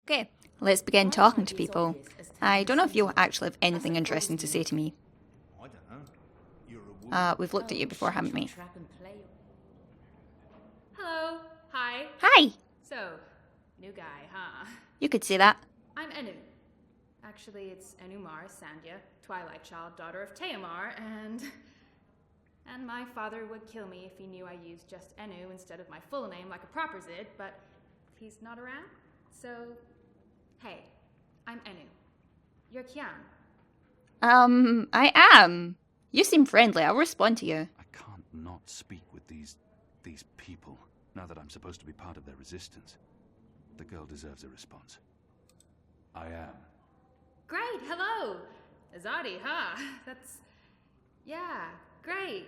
Okay, let's begin talking to people. I don't know if you'll actually have anything interesting to say to me. I don't know. You're a woman. We've looked at you before, haven't we? Hello. Hi. Hi! So, new guy, huh? You could say that. I'm Enu. Actually, it's Enumar Sandhya, Twilight Child, daughter of Teomar, and my father would kill me if he knew I used just Enu instead of my full name like a proper Zid, but he's not around, so... Hey, I'm Enu. You're Kian. I am. You seem friendly, I'll respond to you. I can't not speak with these people, now that I'm supposed to be part of their resistance. The girl deserves a response. I am. Great, hello! Azadi, huh? Yeah, great.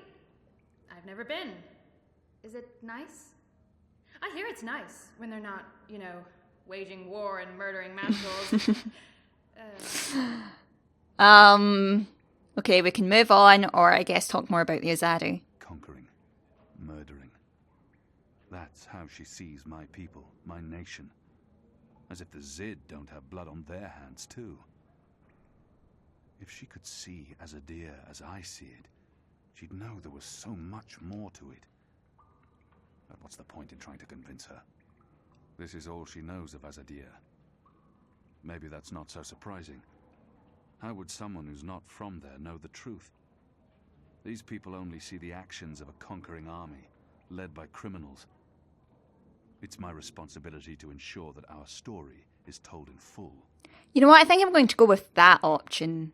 I've never been. Is it nice? I hear it's nice when they're not, waging war and murdering mashals. Okay, we can move on, or I guess talk more about the Azadu. Conquering. Murdering. That's how she sees my people, my nation. As if the Zid don't have blood on their hands, too. If she could see Azadir as I see it, she'd know there was so much more to it. But what's the point in trying to convince her? This is all she knows of Azadir. Maybe that's not so surprising. How would someone who's not from there know the truth? These people only see the actions of a conquering army, led by criminals. It's my responsibility to ensure that our story is told in full. You know what, I think I'm going to go with that option.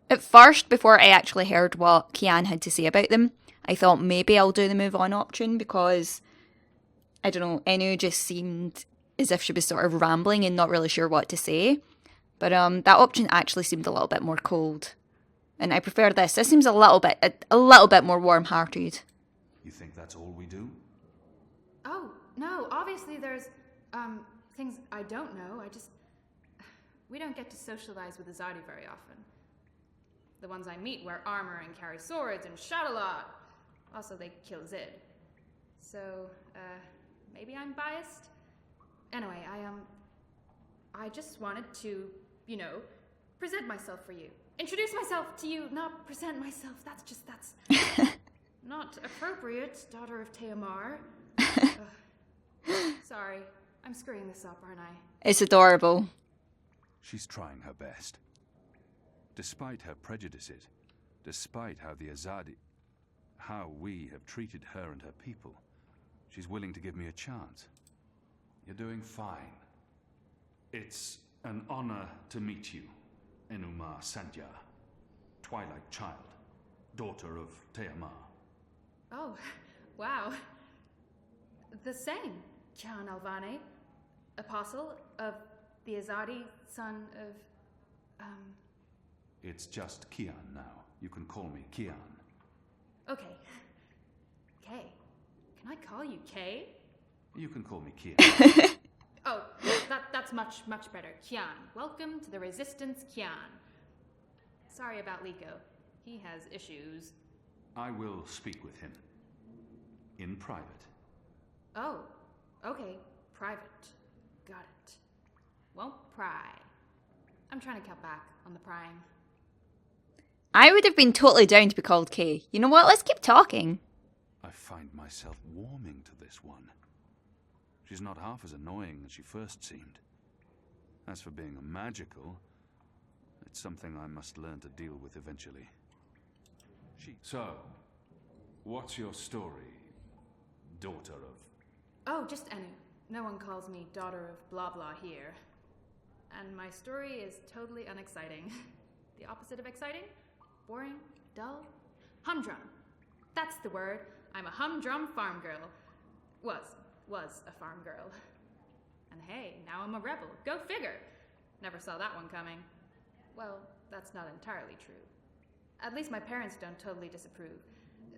At first, before I actually heard what Kian had to say about them, I thought maybe I'll do the move on option because, I don't know, Enu just seemed as if she was sort of rambling and not really sure what to say. But that option actually seemed a little bit more cold. And I prefer this. This seems a little bit more warm-hearted. You think that's all we do? Oh, no, obviously there's, things I don't know. We don't get to socialize with Azadi very often. The ones I meet wear armor and carry swords and shout a lot. Also, they kill Zid. So, maybe I'm biased? Anyway, I just wanted to, present myself for you. Introduce myself to you, not present myself. That's not appropriate, daughter of Teomar. Sorry, I'm screwing this up, aren't I? It's adorable. She's trying her best. Despite her prejudices, despite how we have treated her and her people, she's willing to give me a chance. You're doing fine. It's an honor to meet you, Enumar Sandhya, Twilight Child, daughter of Teomar. Oh, wow. The same, Kian Alvane, apostle of the Azadi, son of, It's just Kian now. You can call me Kian. Okay. Kay. Can I call you Kay? You can call me Kian. Oh, that's much better. Kian. Welcome to the Resistance, Kian. Sorry about Liko. He has issues. I will speak with him. In private. Oh, okay. Private. Got it. Won't pry. I'm trying to cut back on the prying. I would have been totally down to be called Kay. You know what, let's keep talking. I find myself warming to this one. She's not half as annoying as she first seemed. As for being a magical, it's something I must learn to deal with eventually. So, what's your story, daughter of... Oh, just Enu. No one calls me daughter of blah blah here. And my story is totally unexciting. The opposite of exciting? Boring? Dull? Humdrum. That's the word. I'm a humdrum farm girl. Was a farm girl. And hey, now I'm a rebel. Go figure. Never saw that one coming. Well, that's not entirely true. At least my parents don't totally disapprove.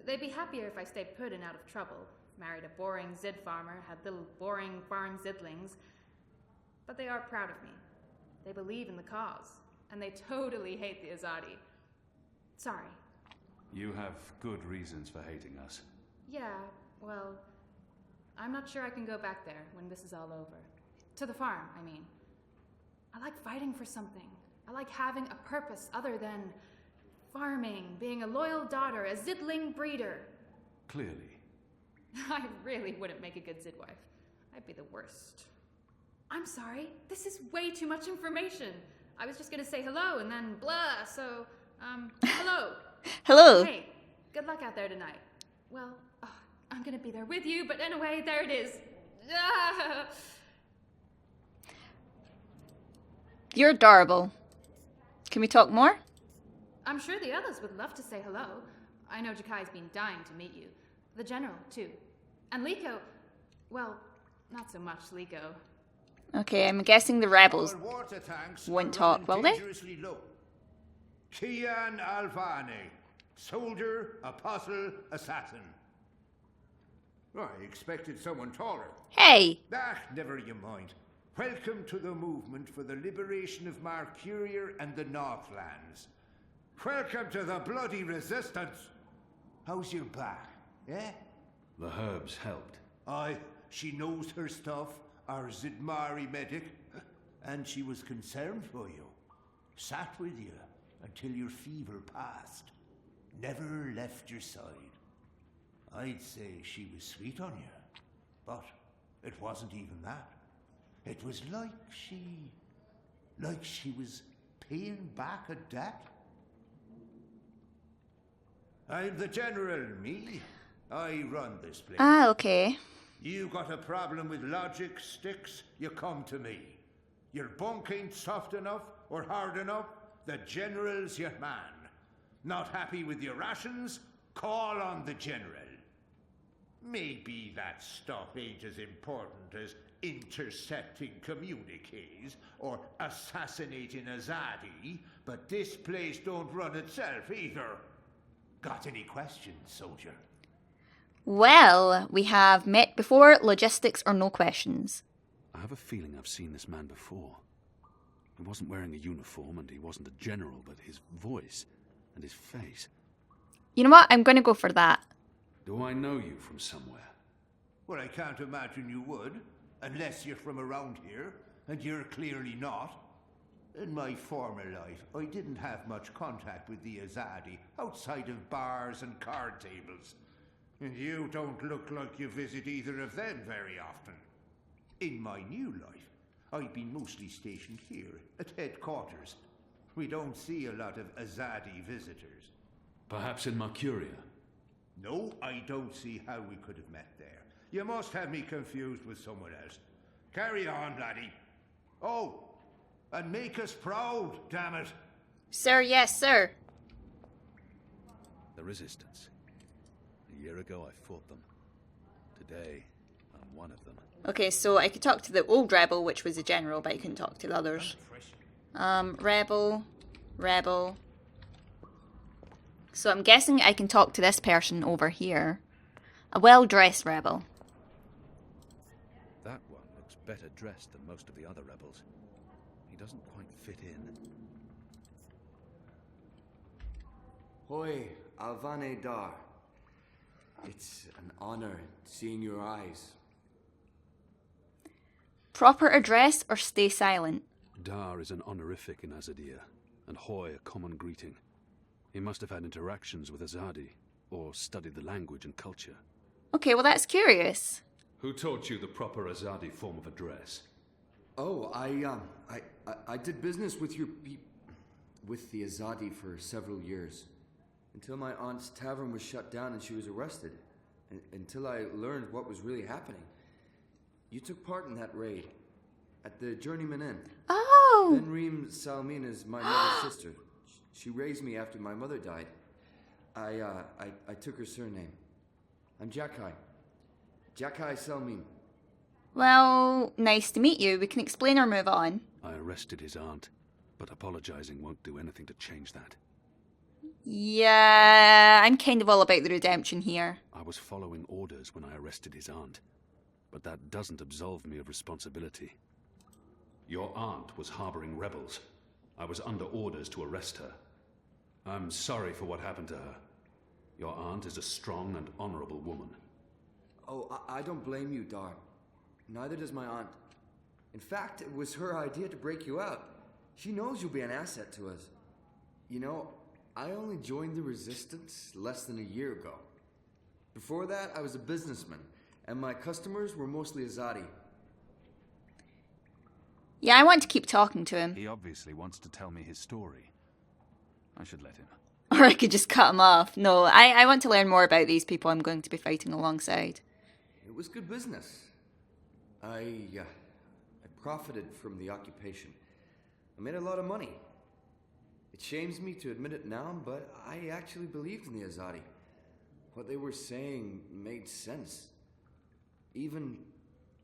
They'd be happier if I stayed put and out of trouble. Married a boring Zid farmer, had little boring farm Zidlings. But they are proud of me. They believe in the cause. And they totally hate the Azadi. Sorry. You have good reasons for hating us. Yeah, well, I'm not sure I can go back there when this is all over. To the farm, I mean. I like fighting for something. I like having a purpose other than farming, being a loyal daughter, a zidling breeder. Clearly. I really wouldn't make a good Zid wife. I'd be the worst. I'm sorry, this is way too much information. I was just gonna say hello and then blah, so, hello. Hello. Hey, good luck out there tonight. Well, I'm gonna be there with you, but anyway, there it is. Ah. You're adorable. Can we talk more? I'm sure the others would love to say hello. I know Jakai's been dying to meet you. The General, too. And Liko, well, not so much Liko. Okay, I'm guessing the rebels Our water tanks won't are talk, will running they? dangerously low. Kian Alvane, soldier, apostle, assassin. I expected someone taller. Hey! Never you mind. Welcome to the movement for the liberation of Marcuria and the Northlands. Welcome to the bloody resistance. How's your back, eh? The herbs helped. Aye, she knows her stuff, our Zidmari medic, and she was concerned for you. Sat with you until your fever passed. Never left your side. I'd say she was sweet on you, but it wasn't even that. It was like she was paying back a debt. I'm the General, me. I run this place. Ah, okay. You got a problem with logic, Sticks, you come to me. Your bunk ain't soft enough or hard enough, the General's your man. Not happy with your rations? Call on the General. Maybe that stuff ain't as important as intercepting communiques or assassinating Azadi, but this place don't run itself either. Got any questions, soldier? Well, we have met before, logistics or no questions. I have a feeling I've seen this man before. He wasn't wearing a uniform and he wasn't a general, but his voice and his face. You know what? I'm going to go for that. Do I know you from somewhere? Well, I can't imagine you would, unless you're from around here, and you're clearly not. In my former life, I didn't have much contact with the Azadi, outside of bars and card tables. And you don't look like you visit either of them very often. In my new life, I've been mostly stationed here, at headquarters. We don't see a lot of Azadi visitors. Perhaps in Marcuria? No, I don't see how we could have met there. You must have me confused with someone else. Carry on, laddie. Oh, and make us proud, damn it. Sir, yes, sir. The Resistance. A year ago I fought them. Today, I'm one of them. Okay, so I could talk to the old rebel, which was a general, but I couldn't talk to the others. Rebel. So I'm guessing I can talk to this person over here. A well-dressed rebel. That one looks better dressed than most of the other rebels. He doesn't quite fit in. Hoi, Alvane Dar. It's an honor seeing your eyes. Proper address or stay silent? Dar is an honorific in Azadir, and Hoy a common greeting. He must have had interactions with Azadi, or studied the language and culture. Okay, well that's curious. Who taught you the proper Azadi form of address? Oh, I did business with with the Azadi for several years. Until my aunt's tavern was shut down and she was arrested. Until I learned what was really happening. You took part in that raid. At the Journeyman Inn. Oh! Ben Reem Salmin is my mother's sister. She raised me after my mother died. I took her surname. I'm Jakai. Jakai Salmin. Well, nice to meet you. We can explain or move on. I arrested his aunt, but apologizing won't do anything to change that. Yeah, I'm kind of all about the redemption here. I was following orders when I arrested his aunt, but that doesn't absolve me of responsibility. Your aunt was harboring rebels. I was under orders to arrest her. I'm sorry for what happened to her. Your aunt is a strong and honorable woman. Oh, I don't blame you, Dar. Neither does my aunt. In fact, it was her idea to break you out. She knows you'll be an asset to us. You know, I only joined the Resistance less than a year ago. Before that, I was a businessman, and my customers were mostly Azadi. Yeah, I want to keep talking to him. He obviously wants to tell me his story. I should let him. Or I could just cut him off. No, I want to learn more about these people I'm going to be fighting alongside. It was good business. I profited from the occupation. I made a lot of money. It shames me to admit it now, but I actually believed in the Azadi. What they were saying made sense. Even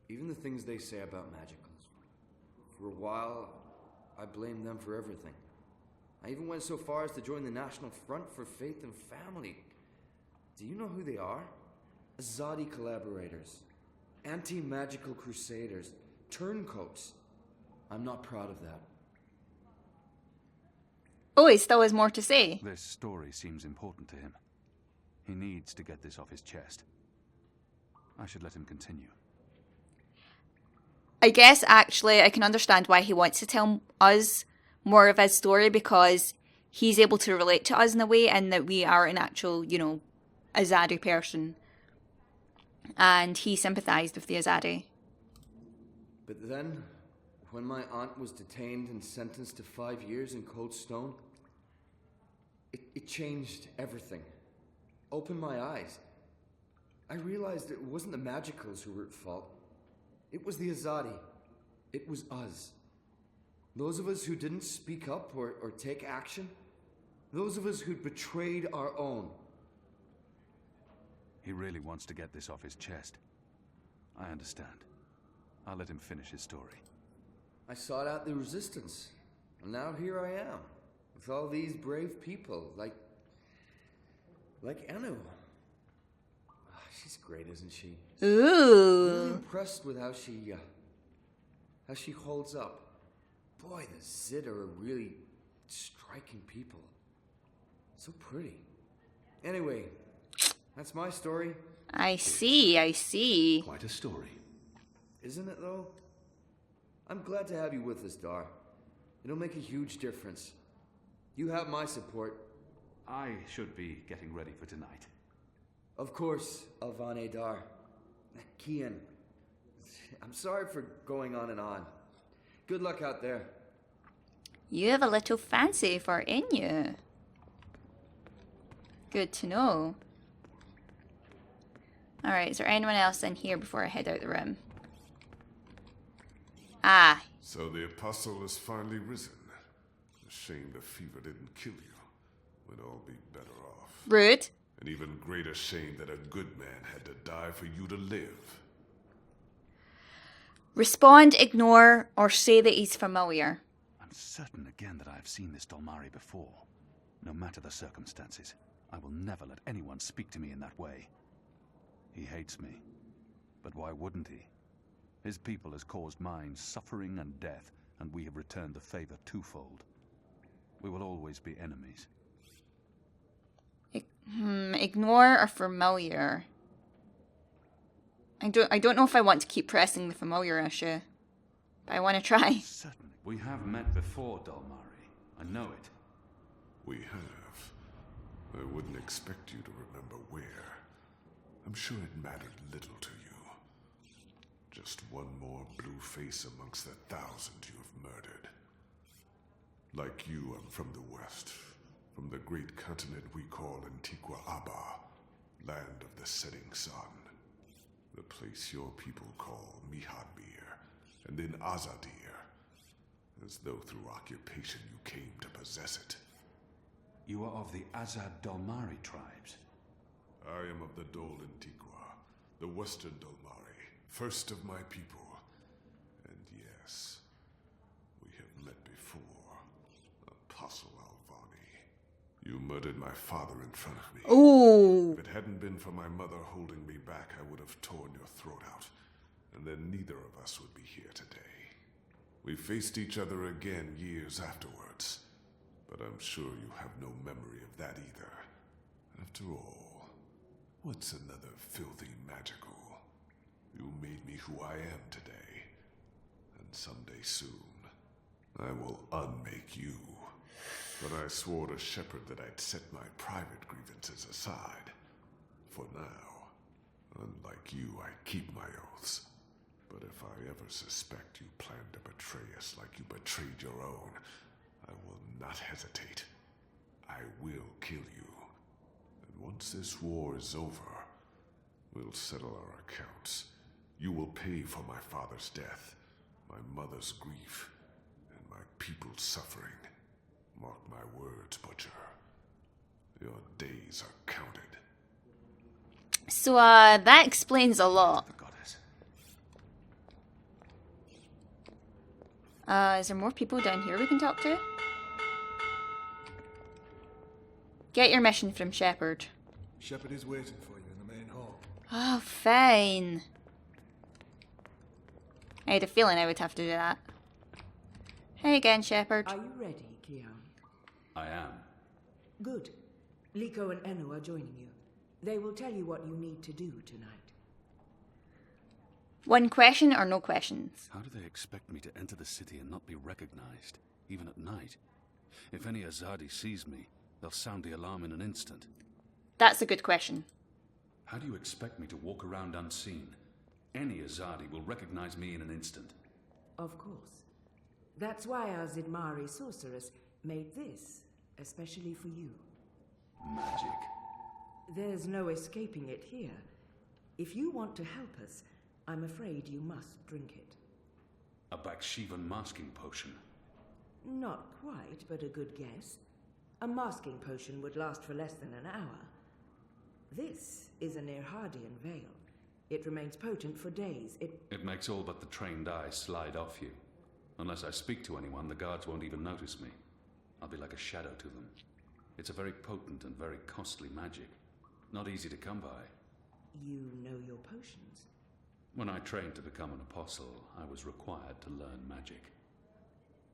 the things they say about magicals. For a while, I blamed them for everything. I even went so far as to join the National Front for Faith and Family. Do you know who they are? Azadi collaborators. Anti-magical crusaders. Turncoats. I'm not proud of that. Oh, he still has more to say. This story seems important to him. He needs to get this off his chest. I should let him continue. I guess, actually, I can understand why he wants to tell us more of his story, because he's able to relate to us in a way, and that we are an actual, Azadi person. And he sympathised with the Azadi. But then, when my aunt was detained and sentenced to 5 years in Cold Stone, it changed everything. Opened my eyes. I realized it wasn't the Magicals who were at fault. It was the Azadi. It was us. Those of us who didn't speak up or take action. Those of us who'd betrayed our own. He really wants to get this off his chest. I understand. I'll let him finish his story. I sought out the Resistance. And now here I am. With all these brave people, like Anu. She's great, isn't she? Ooh. Really impressed with how she holds up. Boy, the Zid are a really striking people. So pretty. Anyway, that's my story. I see. Quite a story. Isn't it, though? I'm glad to have you with us, Dar. It'll make a huge difference. You have my support. I should be getting ready for tonight. Of course, Alvane Dar. Kian. I'm sorry for going on and on. Good luck out there. You have a little fancy for Inu. Good to know. Alright, is there anyone else in here before I head out the room? Ah. So the apostle has finally risen. A shame the fever didn't kill you. We'd all be better off. Rude. An even greater shame that a good man had to die for you to live. Respond, ignore, or say that he's familiar. I'm certain again that I have seen this Dolmari before. No matter the circumstances, I will never let anyone speak to me in that way. He hates me. But why wouldn't he? His people has caused mine suffering and death, and we have returned the favor twofold. We will always be enemies. Ignore or familiar? I don't know if I want to keep pressing the familiar issue, but I want to try. Certainly. We have met before, Dolmari. I know it. We have. I wouldn't expect you to remember where. I'm sure it mattered little to you. Just one more blue face amongst the 1,000 you have murdered. Like you, I'm from the west. From the great continent we call Antigua Aba, land of the setting sun. The place your people call Mihadmir, and then Azadir, as though through occupation you came to possess it. You are of the Azad Dolmari tribes. I am of the Dol Antigua, the western Dolmari, first of my people. And yes, we have met before, Apostle Alvani. You murdered my father in front of me. Ooh. If it hadn't been for my mother holding me back, I would have torn your throat out, and then neither of us would be here today. We faced each other again years afterwards, but I'm sure you have no memory of that either. After all, what's another filthy magical? You made me who I am today, and someday soon. I will unmake you. But I swore to Shepard that I'd set my private grievances aside. For now. Unlike you, I keep my oaths. But if I ever suspect you plan to betray us like you betrayed your own, I will not hesitate. I will kill you. And once this war is over, we'll settle our accounts. You will pay for my father's death, my mother's grief, and my people's suffering. Mark my words, Butcher. Your days are counted. So, that explains a lot. The goddess. Is there more people down here we can talk to? Get your mission from Shepard. Shepard is waiting for you in the main hall. Oh, fine. I had a feeling I would have to do that. Hey again, Shepard. Are you ready, Kian? I am. Good. Liko and Enu are joining you. They will tell you what you need to do tonight. One question or no questions? How do they expect me to enter the city and not be recognized, even at night? If any Azadi sees me, they'll sound the alarm in an instant. That's a good question. How do you expect me to walk around unseen? Any Azadi will recognize me in an instant. Of course. That's why our Zidmari sorceress made this, especially for you. Magic. There's no escaping it here. If you want to help us, I'm afraid you must drink it. A Bakshivan masking potion. Not quite, but a good guess. A masking potion would last for less than an hour. This is an Irhadian veil. It remains potent for days. It makes all but the trained eye slide off you. Unless I speak to anyone, the guards won't even notice me. I'll be like a shadow to them. It's a very potent and very costly magic. Not easy to come by. You know your potions. When I trained to become an apostle, I was required to learn magic.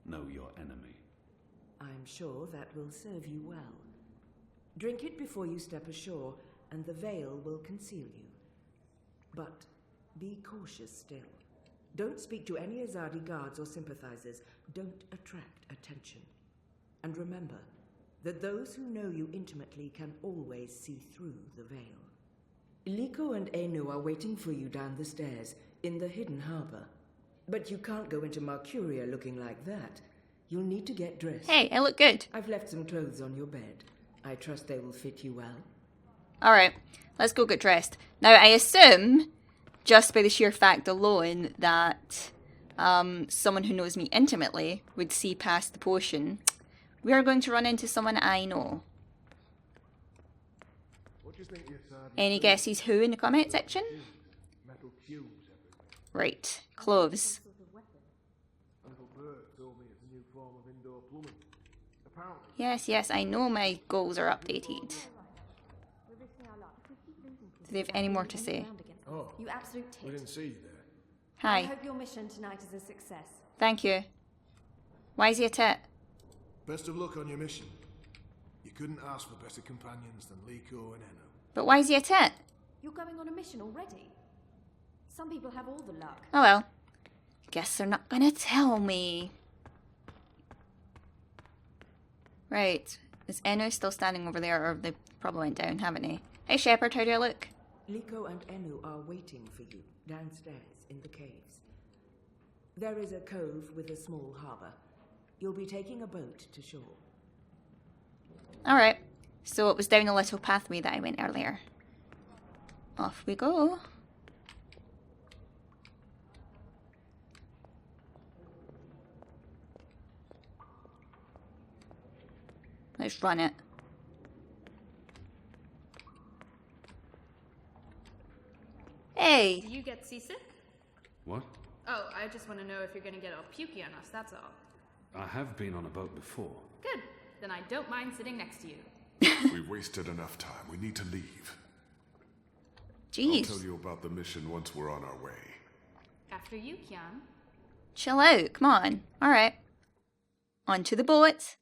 Know your enemy. I'm sure that will serve you well. Drink it before you step ashore, and the veil will conceal you. But be cautious still. Don't speak to any Azadi guards or sympathizers. Don't attract attention. And remember that those who know you intimately can always see through the veil. Liko and Enu are waiting for you down the stairs in the hidden harbor. But you can't go into Mercuria looking like that. You'll need to get dressed. Hey, I look good. I've left some clothes on your bed. I trust they will fit you well. Alright, let's go get dressed. Now, I assume, just by the sheer fact alone, that someone who knows me intimately would see past the potion. We are going to run into someone I know. What do you think Any guesses who in the comment section? metal cubes everywhere? Right, clothes. Uncle Bert told me it's a new form of indoor plumbing. Apparently, Yes, I know my goals are updated. Do they have any more to say? oh, You absolute we tit. didn't see you there. I Hi, hope your mission tonight is a success. thank you. Why is he a tit? Best of luck on your mission. You couldn't ask for better companions than Liko and Enu. But why is he a tit? You're going on a mission already. Some people have all the luck. Oh well. Guess they're not gonna tell me. Right. Is Enu still standing over there, or they probably went down, haven't they? Hey Shepard, how do I look? Liko and Enu are waiting for you downstairs in the caves. There is a cove with a small harbor. You'll be taking a boat to shore. Alright. So it was down the little pathway that I went earlier. Off we go. Let's run it. Hey! Do you get seasick? What? Oh, I just want to know if you're going to get all pukey on us, that's all. I have been on a boat before. Good. Then I don't mind sitting next to you. We've wasted enough time. We need to leave. I'll Jeez. tell you about the mission once we're on our way. After you, Kian. Chill out, come on. Alright. On to the boat.